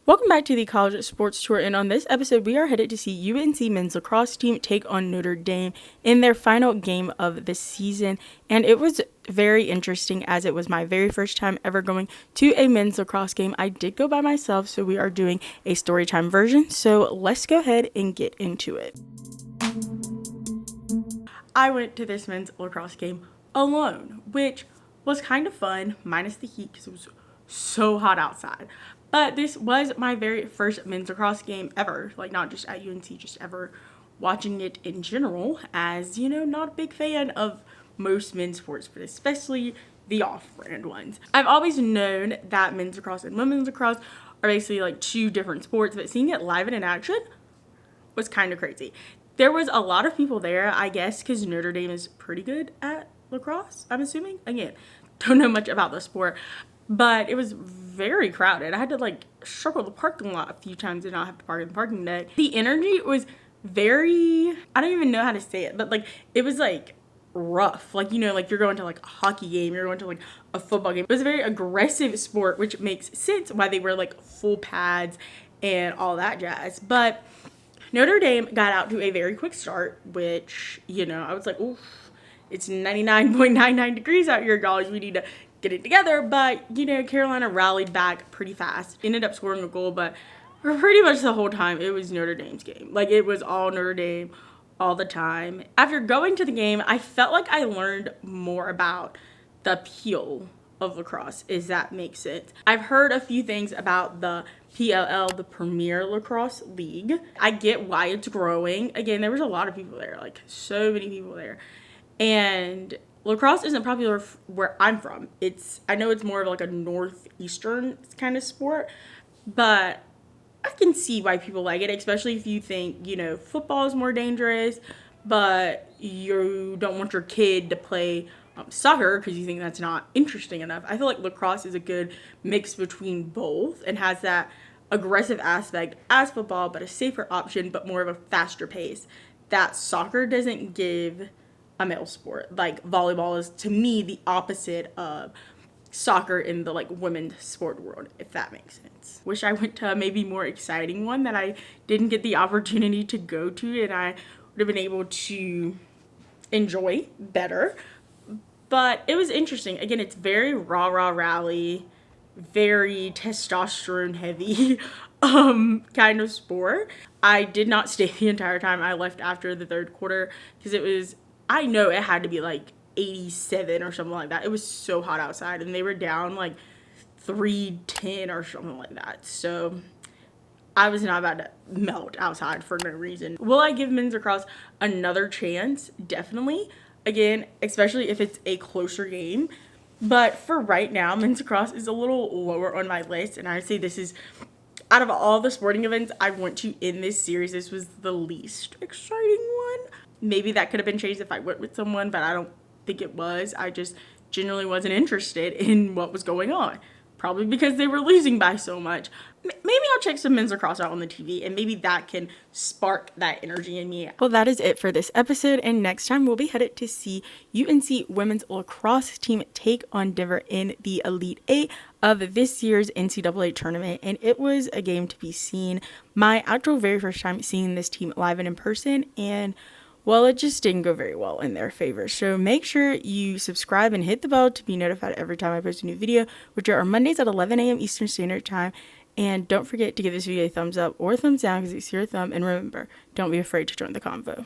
Welcome back to the College Sports Tour, and on this episode we are headed to see UNC men's lacrosse team take on Notre Dame in their final game of the season, and it was very interesting as it was my very first time ever going to a men's lacrosse game. I did go by myself, so we are doing a story time version, so let's go ahead and get into it. I went to this men's lacrosse game alone, which was kind of fun, minus the heat because it was so hot outside. But this was my very first men's lacrosse game ever, like not just at UNC, just ever watching it in general, as, you know, not a big fan of most men's sports, but especially the off-brand ones. I've always known that men's lacrosse and women's lacrosse are basically like two different sports, but seeing it live and in action was kind of crazy. There was a lot of people there, I guess, because Notre Dame is pretty good at lacrosse, I'm assuming. Again, don't know much about the sport, but it was very crowded. I had to like circle the parking lot a few times and not have to park in the parking deck. The energy was very, I don't even know how to say it, but like it was like rough. Like, you know, like you're going to like a hockey game, you're going to like a football game. It was a very aggressive sport, which makes sense why they wear like full pads and all that jazz. But Notre Dame got out to a very quick start, which, you know, I was like, oof, it's 99.99 degrees out here, guys. We need to get it together. But, you know, Carolina rallied back pretty fast. Ended up scoring a goal, but for pretty much the whole time, it was Notre Dame's game. Like, it was all Notre Dame all the time. After going to the game, I felt like I learned more about the appeal of lacrosse, if that makes sense. I've heard a few things about the PLL, the Premier Lacrosse League. I get why it's growing. Again, there was a lot of people there, like so many people there. And lacrosse isn't popular where I'm from. I know it's more of like a northeastern kind of sport, but I can see why people like it, especially if you think, you know, football is more dangerous, but you don't want your kid to play soccer because you think that's not interesting enough. I feel like lacrosse is a good mix between both and has that aggressive aspect as football, but a safer option, but more of a faster pace that soccer doesn't give a male sport. Like volleyball is, to me, the opposite of soccer in the like women's sport world, if that makes sense. Wish I went to a maybe more exciting one that I didn't get the opportunity to go to and I would have been able to enjoy better. But it was interesting. Again, it's very rah-rah rally, very testosterone heavy kind of sport. I did not stay the entire time. I left after the third quarter because it was, I know it had to be like 87 or something like that. It was so hot outside and they were down like 3-10 or something like that. So I was not about to melt outside for no reason. Will I give men's lacrosse another chance? Definitely. Again, especially if it's a closer game. But for right now, men's lacrosse is a little lower on my list. And I would say this is, out of all the sporting events I went to in this series, this was the least exciting one. Maybe that could have been changed if I went with someone, but I don't think it was. I just generally wasn't interested in what was going on. Probably because they were losing by so much. Maybe I'll check some men's lacrosse out on the TV and maybe that can spark that energy in me. Well, that is it for this episode, and next time we'll be headed to see UNC women's lacrosse team take on Denver in the Elite Eight of this year's NCAA tournament, and it was a game to be seen. My actual very first time seeing this team live and in person, and well, it just didn't go very well in their favor. So make sure you subscribe and hit the bell to be notified every time I post a new video, which are Mondays at 11 a.m. Eastern Standard Time. And don't forget to give this video a thumbs up or a thumbs down because it's your thumb. And remember, don't be afraid to join the convo.